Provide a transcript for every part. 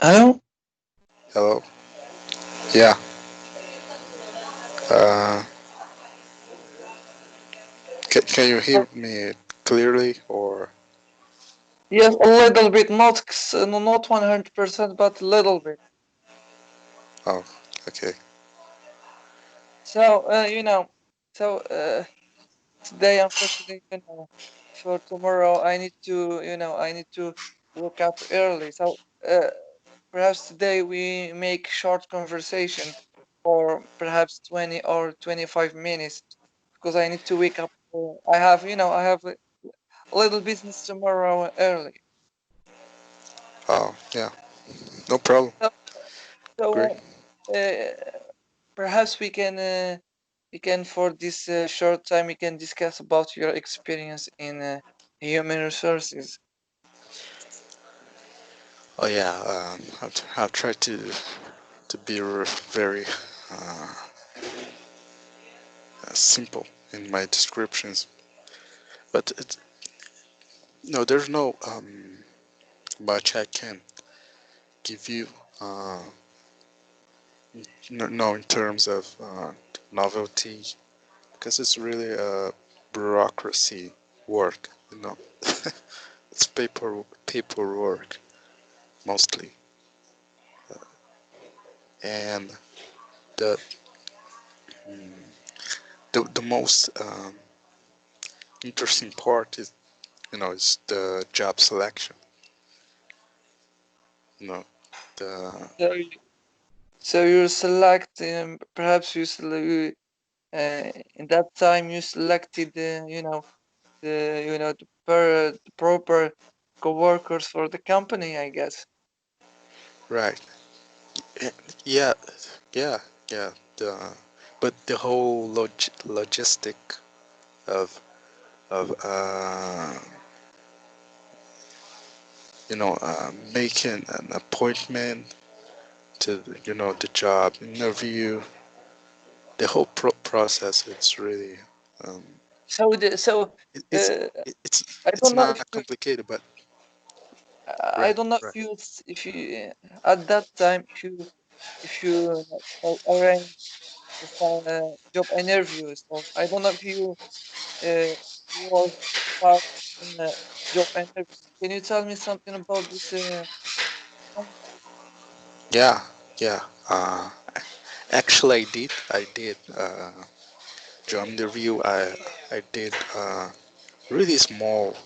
Hello? Hello. Yeah. Uh, can you hear me clearly or? Yes, a little bit, not 100%, but a little bit. Oh, okay. So, today, unfortunately, for tomorrow, I need to wake up early. So, perhaps today we make short conversation for perhaps 20 or 25 minutes because I need to wake up. I have a little business tomorrow early. Oh, yeah. No problem. So, Great. so uh, perhaps we can for this short time we can discuss about your experience in human resources. Oh yeah. I'll try to be very uh, simple in my descriptions, but no, there's no much I can give you. Uh, no, in terms of novelty, because it's really a bureaucracy work. It's paperwork mostly, and the the most interesting part is is the job selection. You know the So, so you select perhaps in that time you selected the proper co-workers for the company, I guess. right. Eh, Yeah, yeah, yeah. But the whole logistic of of making an appointment to the job interview, the whole process. It's really um, So the so it, it's uh, it, it's I it's don't know not if you complicated, but I right, don't know right. if you at that time if you arrange some job interviews. So I don't know if you was part in a job interview. Can you tell me something about this? Yeah, yeah. Actually, I did job interview. I did really small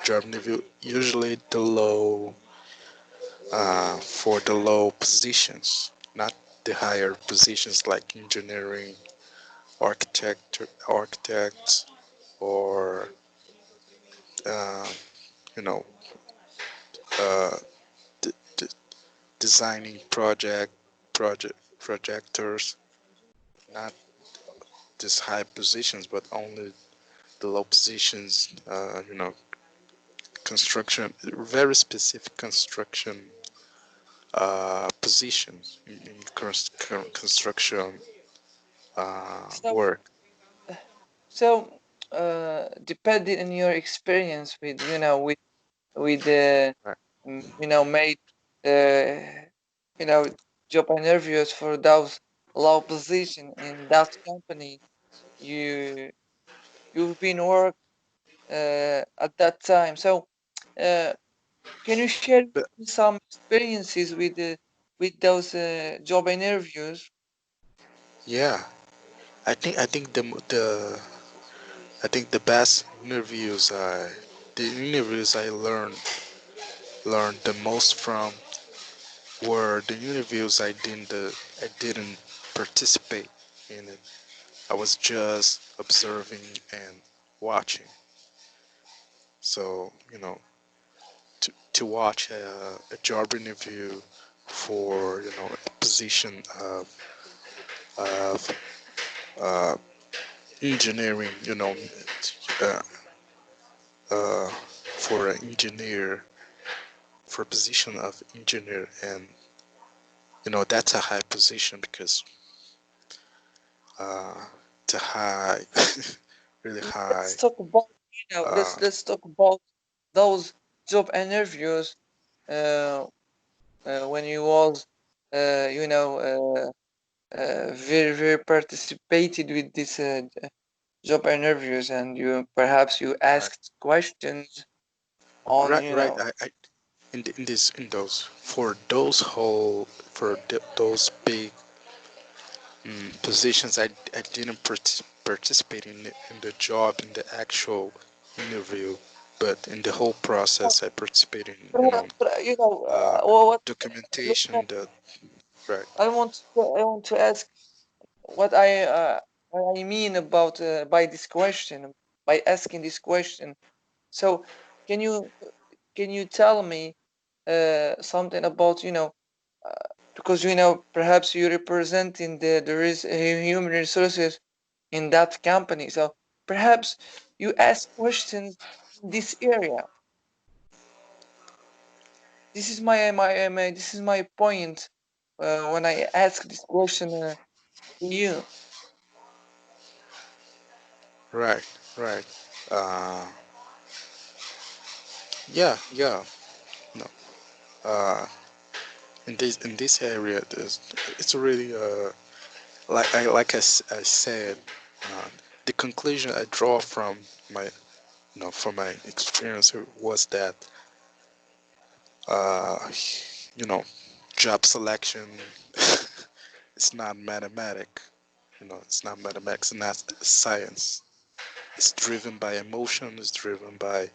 job interview. Usually for the low positions, not the higher positions like engineering, architects, or uh, you know, uh, d- d- designing projectors. Not these high positions, but only the low positions. Construction, very specific construction positions in construction So work. so depending on your experience with with Right. made uh, you know job interviews for those low position in that company you you've been work at that time. So uh, can you share But some experiences with those job interviews? yeah, I think the best interviews I learned the most from were the interviews I didn't participate in it. I was just observing and watching. So to watch a job interview for a position of engineering, uh, for an engineer, for a position of engineer, and that's a high position because uh, it's a high, really high. Let's talk about Uh, let's talk about those job interviews. Uh, when you was you know very participated with this job interviews, and you perhaps you Right, asked questions on right, right. I in this in those for those whole for those big positions, I didn't participate in the job in the actual interview, but in the whole process, I participated in you know uh, what documentation. The right, I want to ask what I mean about by this question, by asking this question. So can you can you tell me something about because perhaps you representing there is human resources in that company, so perhaps you ask questions in this area. This is this is my point when I ask this question to you. right, right. Uh, yeah, yeah. No. Uh, in this area, it's really I said, uh, the conclusion I draw from my from my experience was that uh, you know job selection it's not mathematic. It's not mathematics, it's not science. It's driven by emotion. It's driven by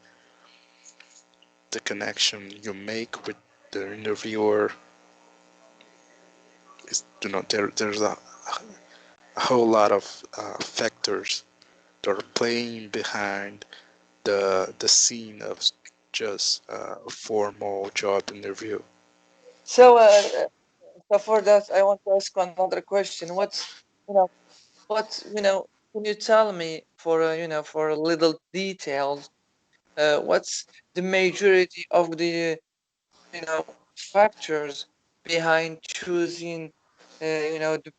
the connection you make with the interviewer. There's a whole lot of factors that are playing behind the scene of just a formal job interview. So so for that I want to ask another question. What's you know what can you tell me for for little details, what's the majority of the factors behind choosing the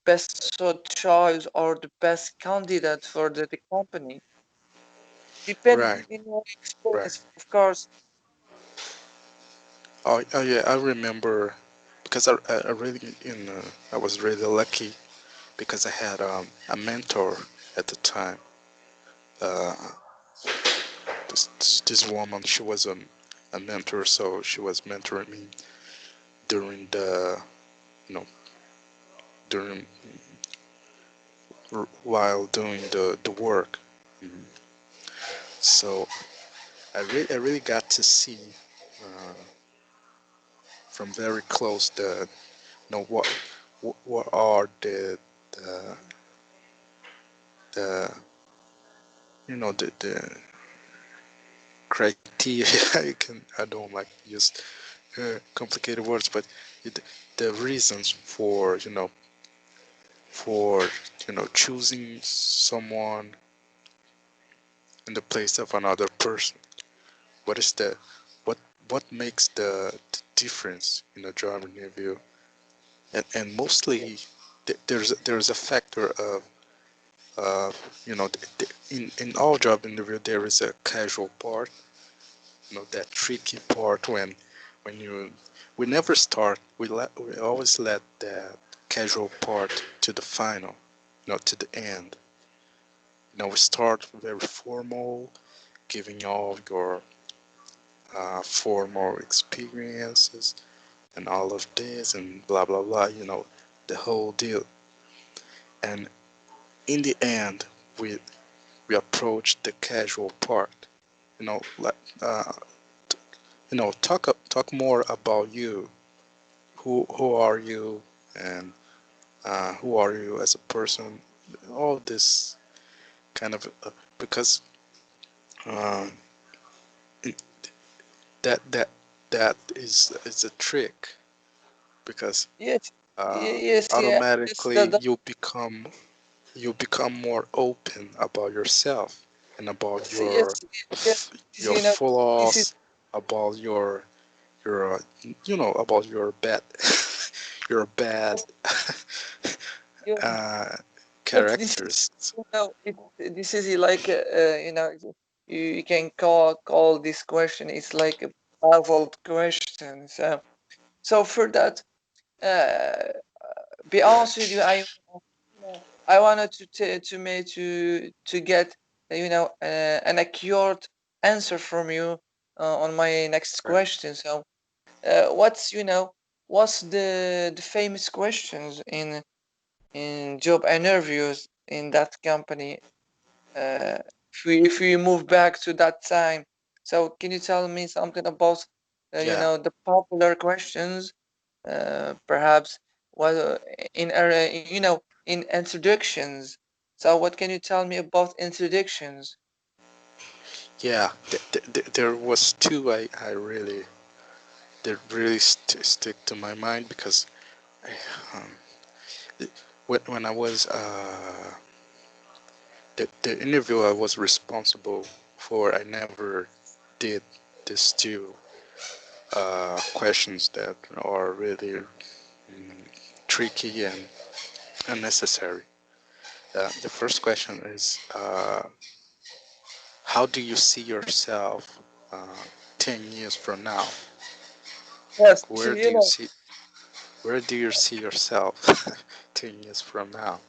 best choice or the best candidate for the company, Right, depending in your right. experience, of course. Oh yeah, I remember because I really I was really lucky because I had a mentor at the time. Uh, this woman, she was a mentor, so she was mentoring me during the you know during while doing the work. Mhm. So I really got to see uh, from very close the what are the the the criteria. I don't like use complicated words, but it, the reasons for for choosing someone in the place of another person. What is the what what makes the difference in a job interview? And mostly there's a factor of in all job interview there is a casual part, that tricky part when you we never start we always let that casual part to the final, to the end. We start very formal, giving all your formal experiences and all of this and blah blah blah, the whole deal. And in the end, we approach the casual part. Let talk more about you. Who are you, and who are you as a person? All this kind of because uh, it- that that is a trick because Yes, uh, yes, yeah. Yes, automatically you become more open about yourself and about yes, yes. your You know, this is flaws, about your about your bad your bad your uh, yes, this is characters. this is like you can call this question. It's like a puzzled question. So So for that, uh, be honest with you, I wanted to get an accurate answer from you on my next Right. question. So what's the famous questions in job interviews in that company, uh, if we move back to that time. So can you tell me something about Yeah, the popular questions, perhaps what in introductions. So what can you tell me about introductions? yeah. There was two I really that really stick to my mind because um, when I was the interview I was responsible for, I never did these two questions that are really tricky and unnecessary. The first question is, how do you see yourself 10 years from now? Yes, Like, where do you see yourself 10 years from now?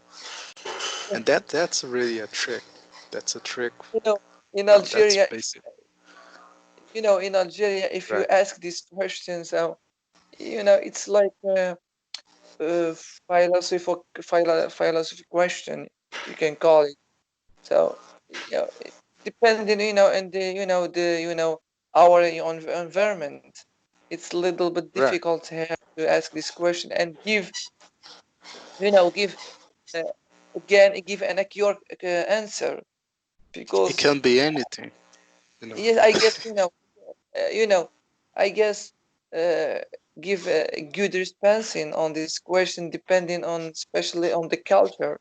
And that's really a trick. That's a trick. you know in That's Algeria, basic, if you right? ask these questions, so it's like a philosophy question, you can call it. So depending, and our environment, it's a little bit Right. difficult here to ask this question and give uh, give an accurate answer, It because can be anything, you know. yes, I guess I guess uh, give a good response on this question, depending on, especially on the culture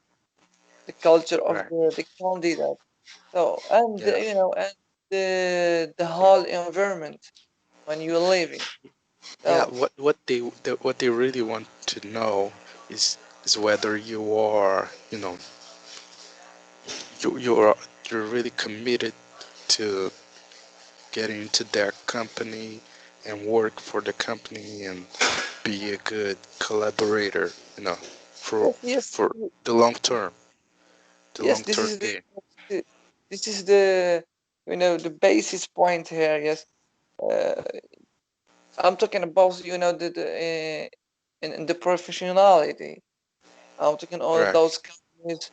of Right. the candidate. So, and Yeah. and the whole environment when you're living. Yeah. So What they really want to know is whether you are, you're really committed to getting into their company and work for the company and be a good collaborator, for yes, yes, for the long term, the yes. long term game. The- this is the basis point here. Yes, uh, I'm talking about in the professionality. I'm talking all Right. those companies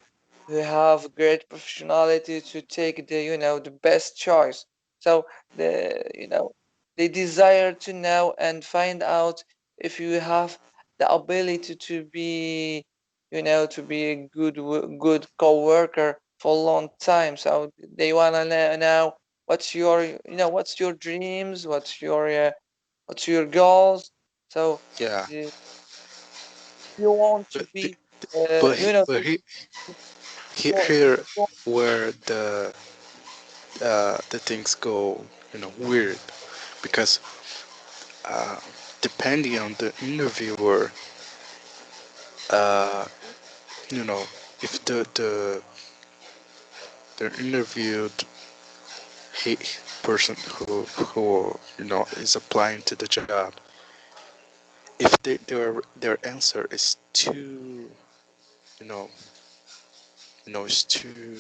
who have great professionality to take the best choice. So they desire to know and find out if you have the ability to be a good co-worker for a long time. So they wanna know what's your dreams, what's your goals. So Yeah. uh, you want to But the, be the- uh, but he, you know but he, you, here you, where the things go, weird because uh, depending on the interviewer, uh, you know, if the interviewed he, person who is applying to the job, if their answer is too, you know, it's too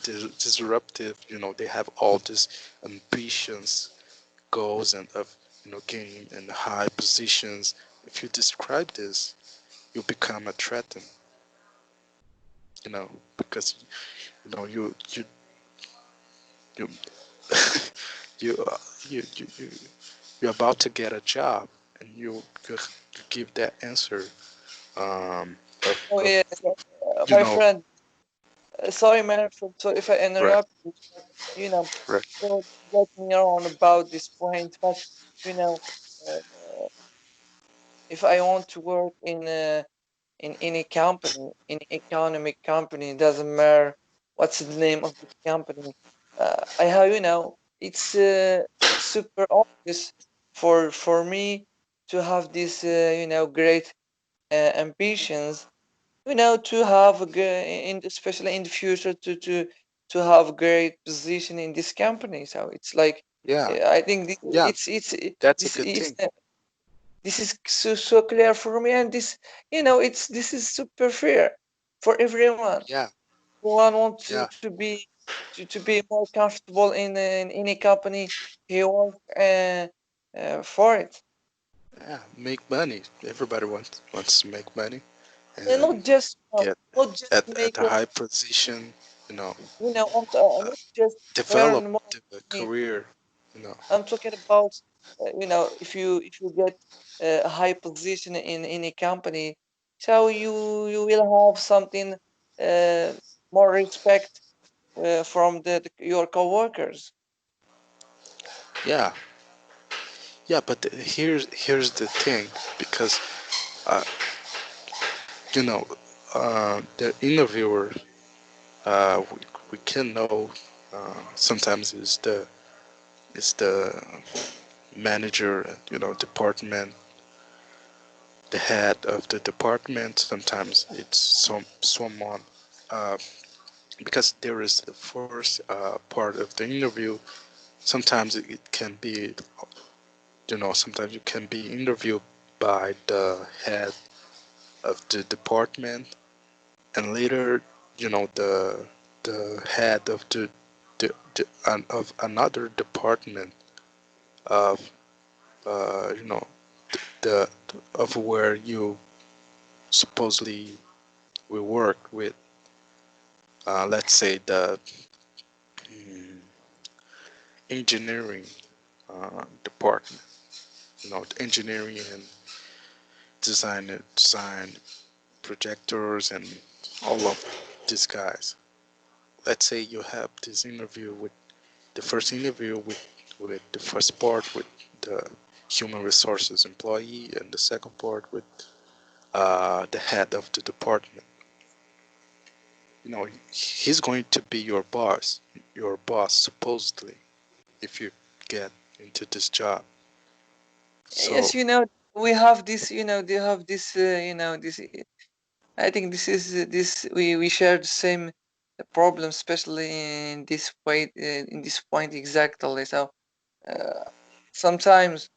disruptive. They have all these ambitions, goals, and of gaining in high positions. If you describe this, you become a threat, because you you uh, you you're about to get a job, and you give that answer, oh of yeah, you my know friend. Sorry, man. So if I right, interrupt you, you know, right. don't get me wrong about this point, but you know, uh, if I want to work in any company, in economic company, it doesn't matter what's the name of the company. I have, it's super obvious for me to have this, great ambitions, to have especially in the future, to have great position in this company. So it's like, Yeah, I think yeah. it's That's a this good it's thing. This is so clear for me, and this is super fair for everyone. Yeah, One wants yeah, to be more comfortable in any company he works for it. yeah. Make money. Everybody wants to make money And and get not just at make a high position. You know, uh, not just develop earn more the money. career. You know, I'm talking about if you get a high position in a company, so you will have something uh, more respect from your coworkers. yeah, yeah. But here's the thing, because uh, you know, the interviewer, we can know, sometimes is the manager, department, the head of the department. Sometimes it's someone, uh, because there is the first part of the interview. Sometimes it can be, sometimes you can be interviewed by the head of the department, and later, the head of of another department of, uh, you know the of where you supposedly will work with, let's say the, mm, engineering department, the engineering and design projectors and all of these guys. Let's say you have this interview with the first interview with the first part with the human resources employee, and the second part with the head of the department. He's going to be your boss supposedly, if you get into this job. So Yes, we have this, they have this, this. I think this is this we share the same problem, especially in this point exactly. So uh, sometimes,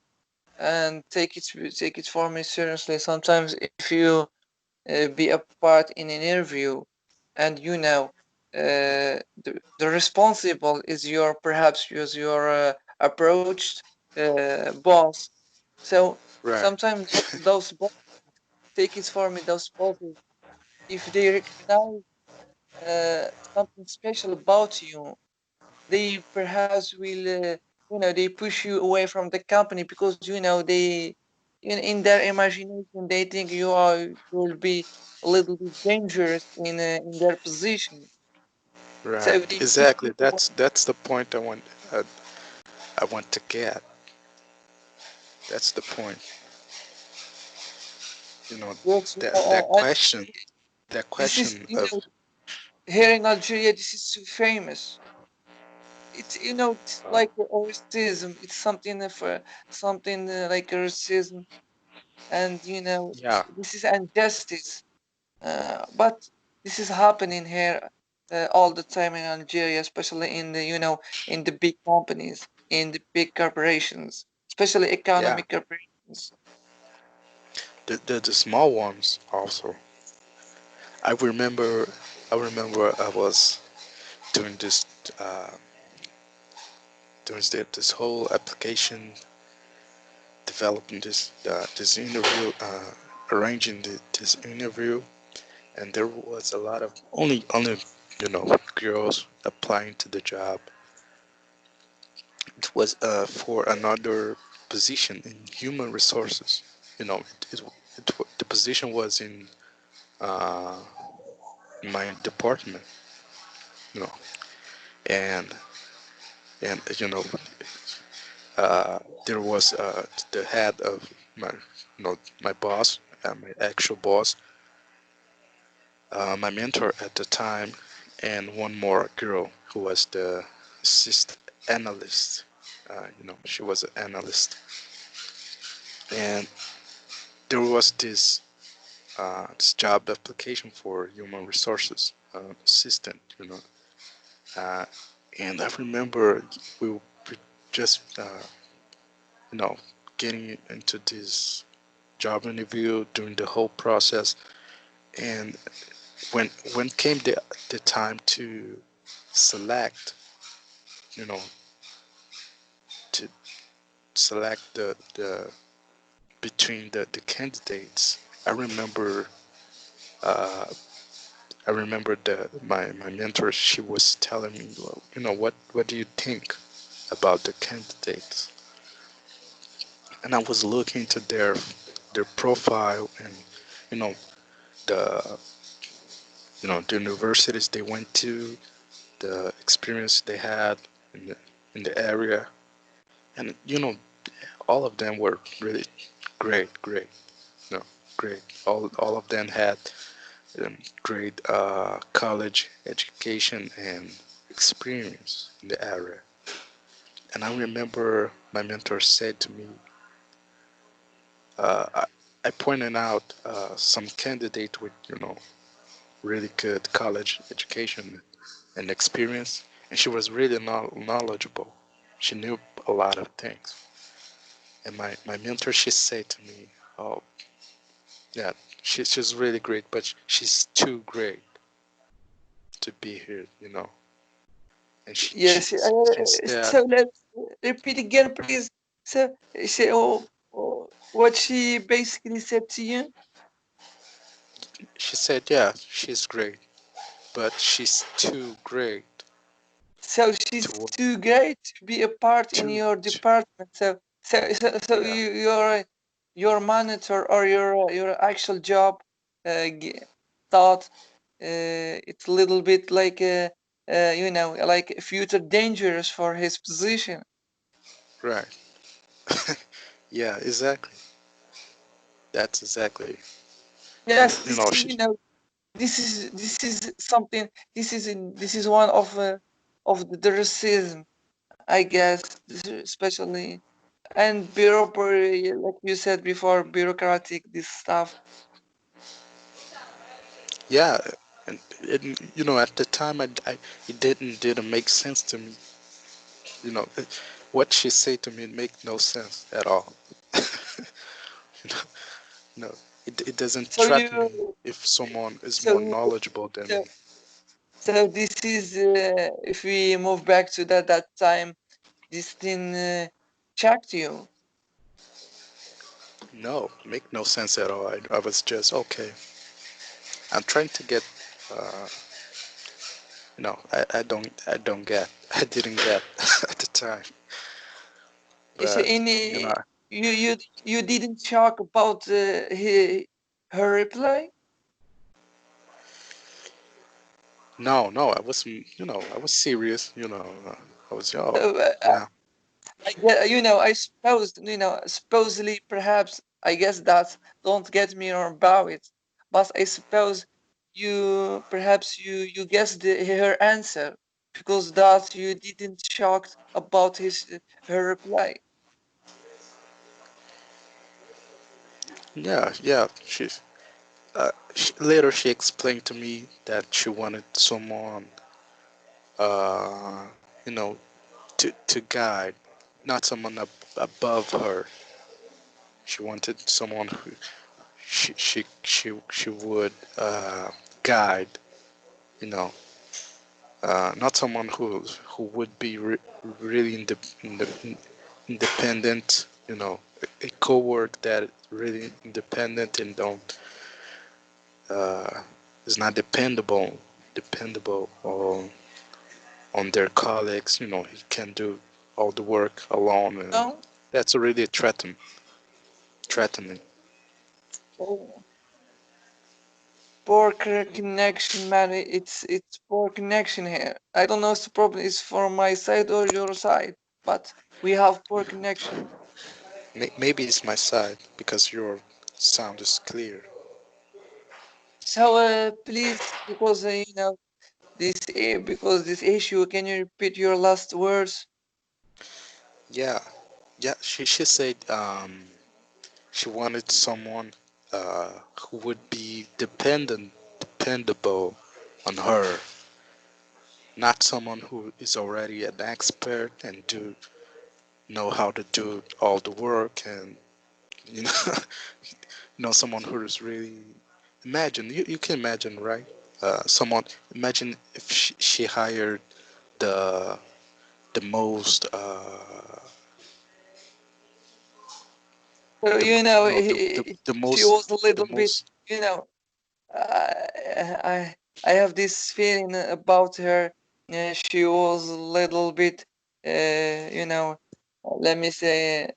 and take it for me seriously. Sometimes, if you be a part in an interview, and the responsible is your approached boss. So right, sometimes those take it for me, those bosses, if they recognize something special about you, they perhaps will, they push you away from the company because in their imagination, they think you will be a little bit dangerous in their position. right, So they push exactly. you away. That's the point I want to get. That's the point. You know Yes, that and question, that this is, question of, here in Algeria, this is so famous. It's uh, like a racism. It's something something like a racism, and yeah, this is injustice. But this is happening here all the time in Algeria, especially in the big companies, in the big corporations, especially yeah, economic corporations. the small ones also. I remember, I was doing uh, this whole application, developing this interview, arranging this interview, and there was a lot of only girls applying to the job. It was for another position in human resources. The position was uh, in my department. You know, and there was the head of my boss, my actual boss, my mentor at the time, and one more girl who was the assist analyst. She was an analyst, and there was this job application for human resources assistant. Uh, and I remember we were just you know getting into this. job interview during the whole process. And when when came the time to select, you know, to select the between the candidates, I remember uh, I remember my mentor. She was telling me, well, what do you think about the candidates? And I was looking to their profile and you know the the universities they went to, the experience they had in the area, and all of them were really great, no, great. All of them had great college education and experience in the area. And I remember my mentor said to me, I, I pointed out some candidate with really good college education and experience, and she was really knowledgeable. She knew a lot of things. And my mentor, she said to me, "Oh, yeah, she's really great, but she's too great to be here." And she Yes. instead So let's repeat again, please. So, what she basically said to you. she said, "Yeah, she's great, but she's too great So to she's work too great to be a part in to, your to department. So yeah, your monitor or your actual job thought it's a little bit like like future dangerous for his position. right, yeah, exactly. That's exactly." And Yes, this she this is something. This is one of the racism, I guess, especially and bureaucracy, like you said before, bureaucratic this stuff. yeah, and at the time it didn't make sense to me. You know, what she said to me make no sense at all. You know, no, it doesn't So threaten me you if someone is more so knowledgeable than so me. so this is if we move back to that time, this thing checked you. No, make no sense at all. I was just okay. I'm trying to get. Uh, I don't get. I didn't get at the time, Is but you any know, you didn't talk about her reply? no. I was serious. I was, oh, So, yeah. I suppose, supposedly, perhaps, I guess that, don't get me wrong about it, but I suppose perhaps you guessed her answer because that you didn't shocked about her reply. Yeah. Later she explained to me that she wanted someone, uh, you know, to guide, not someone above her. She wanted someone who she would guide, you know, not someone who would be really independent, a co-work that is really independent and don't is not dependable on their colleagues. He can do all the work alone, and No? that's really threatening. Oh, poor connection, man. It's poor connection here. I don't know if the problem is from my side or your side, but we have poor connection. Maybe it's my side because your sound is clear. So please, because because this issue, can you repeat your last words? Yeah, yeah. She said she wanted someone who would be dependable on her, not someone who is already an expert and do know how to do all the work and You know, someone who's really imagine you can imagine, right? Someone imagine if she hired the most So, the the she most was a the little bit, most you know, I I have this feeling about her. She was a little bit, let me say,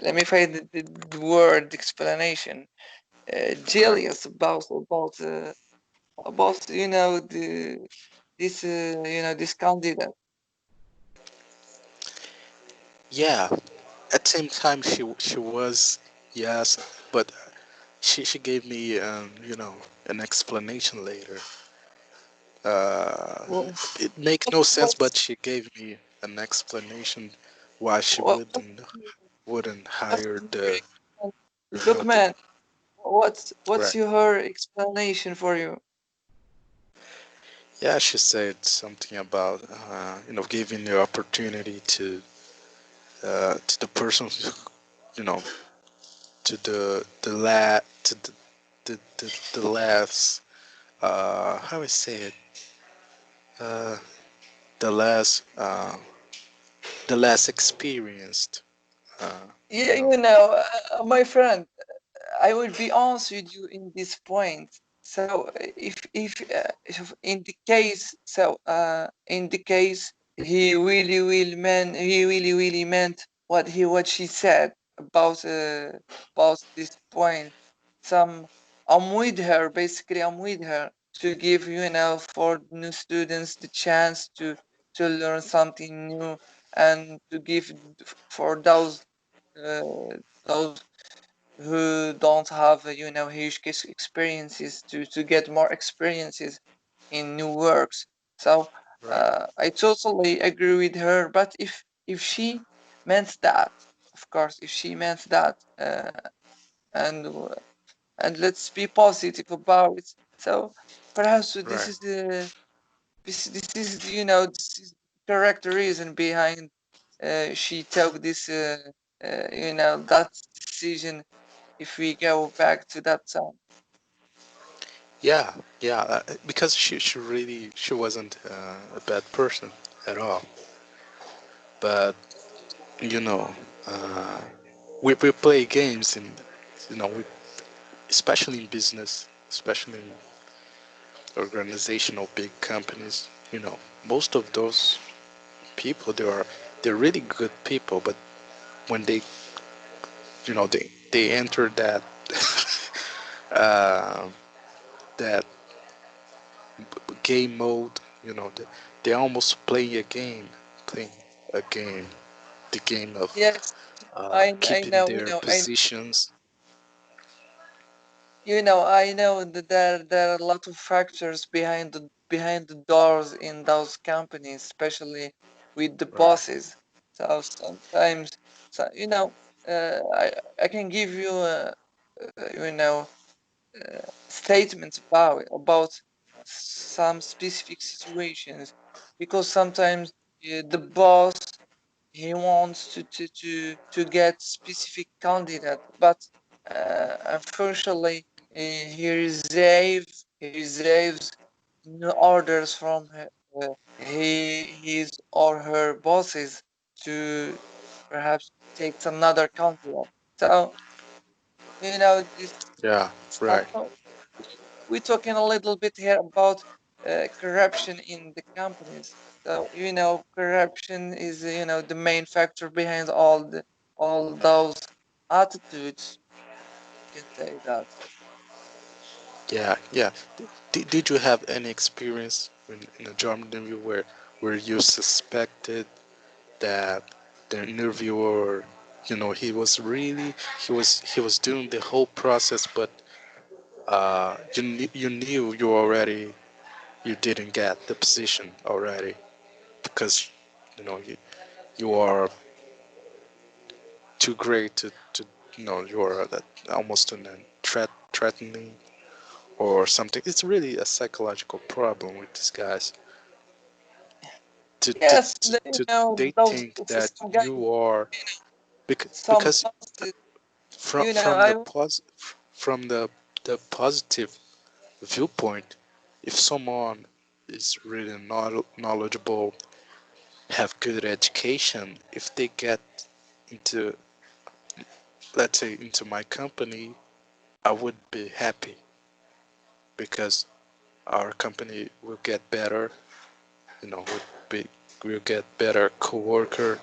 let me find the word explanation. right. Jealous about this candidate. Yeah, at the same time she was, yes, but she gave me an explanation later. uh Well, it makes what no sense, what's but she gave me an explanation why she what wouldn't hire after the you look, know the man, what's right. your explanation for you? Yeah, she said something about giving the opportunity to the person you know to the last how I say it, uh the last experienced, uh Yeah, you know my friend, I will be honest with you in this point. So if in the case, in the case he really meant what she said about this point. Some I'm with her, basically I'm with her to give for new students the chance to learn something new, and to give for uh, those who don't have huge experiences to get more experiences in new works. So right. I totally agree with her. But if she meant that, of course, if she meant that, and and let's be positive about it. So perhaps Right. this is this is the correct reason behind she took this that decision, if we go back to that time. Yeah, yeah, because she wasn't a bad person at all. But you know, uh, we play games in, we, especially in business, especially in organizational big companies. Most of those people, they're really good people, but when they enter uh, that game mode, they almost playing a game, the game of Yes, I keeping know, their positions. I know that there are a lot of factors behind the doors in those companies, especially with the Right, bosses. So sometimes, so I can give you statements about some specific situations, because sometimes the boss, he wants to get specific candidate, but unfortunately he receives no orders from his or her bosses to perhaps take another candidate. So this yeah, right, some we're talking a little bit here about corruption in the companies. So corruption is the main factor behind all those attitudes. You can say that. yeah, yeah. Did you have any experience in a job interview where you suspected that the interviewer, he was doing the whole process, but you knew you didn't get the position already because you are too great to you are that almost an threatening or something. It's really a psychological problem with these guys. To, to, Yes, to, to they those think that some guys, you are some because bosses. from You know, from the I pos from the positive viewpoint, if someone is really knowledgeable, have good education, if they get into, let's say, into my company, I would be happy because our company will get better, would be will get better coworker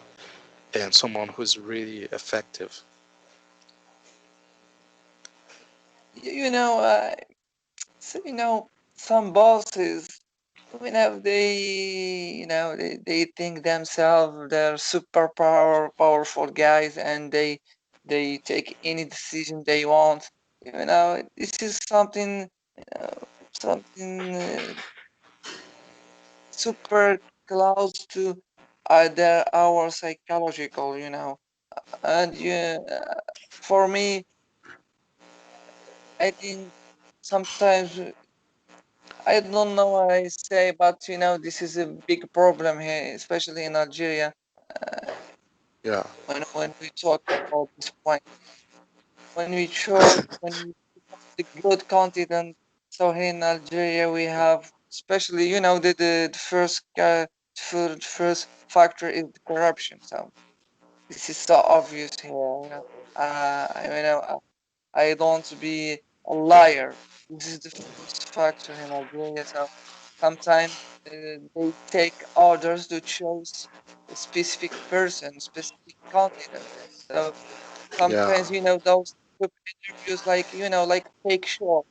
and someone who's really effective. you know, so, some bosses, they think themselves they're powerful guys, and they take any decision they want. This is something, something super close to our psychological, and yeah, for me, I think sometimes I don't know what I say, but this is a big problem here, especially in Algeria. Uh, Yeah, when we talk about this point, when we the good content. So here in Algeria we have, especially the first factor is the corruption. So this is so obvious here. I don't want to be a liar. This is the first factor in Algeria. So sometimes they take orders to choose a specific person, specific candidate. So yeah, sometimes those group interviews, like fake show.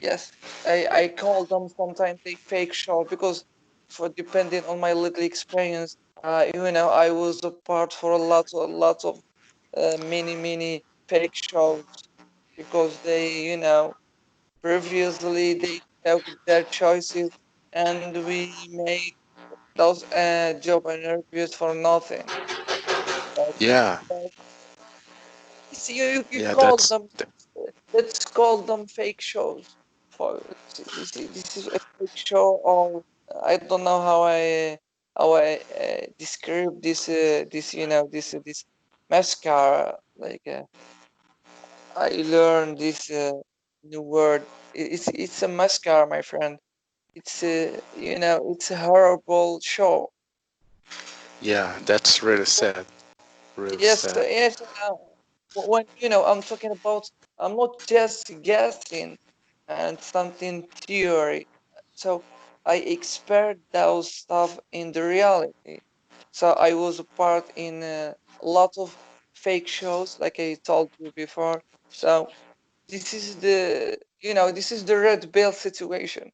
Yes, I call them sometimes they fake show, because for depending on my little experience, I was a part for a lot of many fake shows, because they previously they took their choices, and we made those job interviews for nothing. But, yeah, but see, you yeah. call That's them, let's call them fake shows. For this is a fake show, or I don't know how I describe this mascara. I learned this new word. It's a mascara, my friend. It's a horrible show. yeah. That's really sad. Really Yes, sad. yes. When I'm talking about, I'm not just guessing and something theory. So I expert those stuff in the reality. So I was a part in a lot of fake shows, like I told you before. So this is the red belt situation.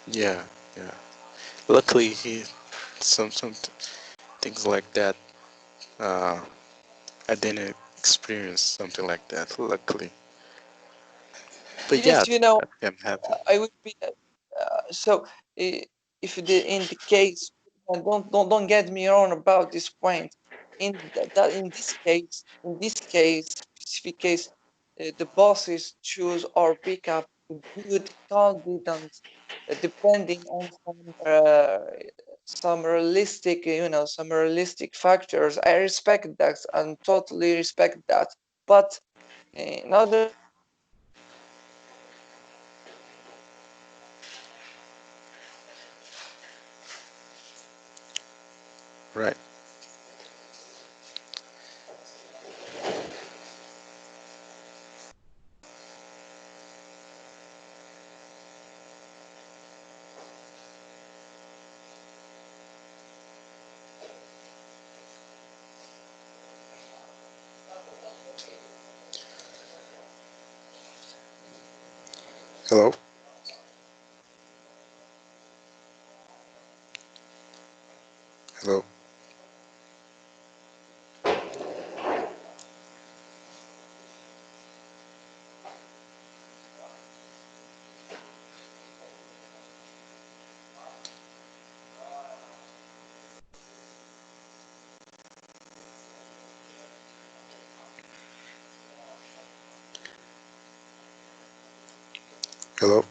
Yeah, yeah. Luckily, some things like that. Uh, I didn't experience something like that. Luckily, but yeah, Yes, I'm happy. I would be so if in the case, don't get me wrong about this point. In this case, specific case, the bosses choose or pick up good candidates, depending on some realistic factors. I respect that and totally respect that. But in other Right. Hello. Hello. Hello.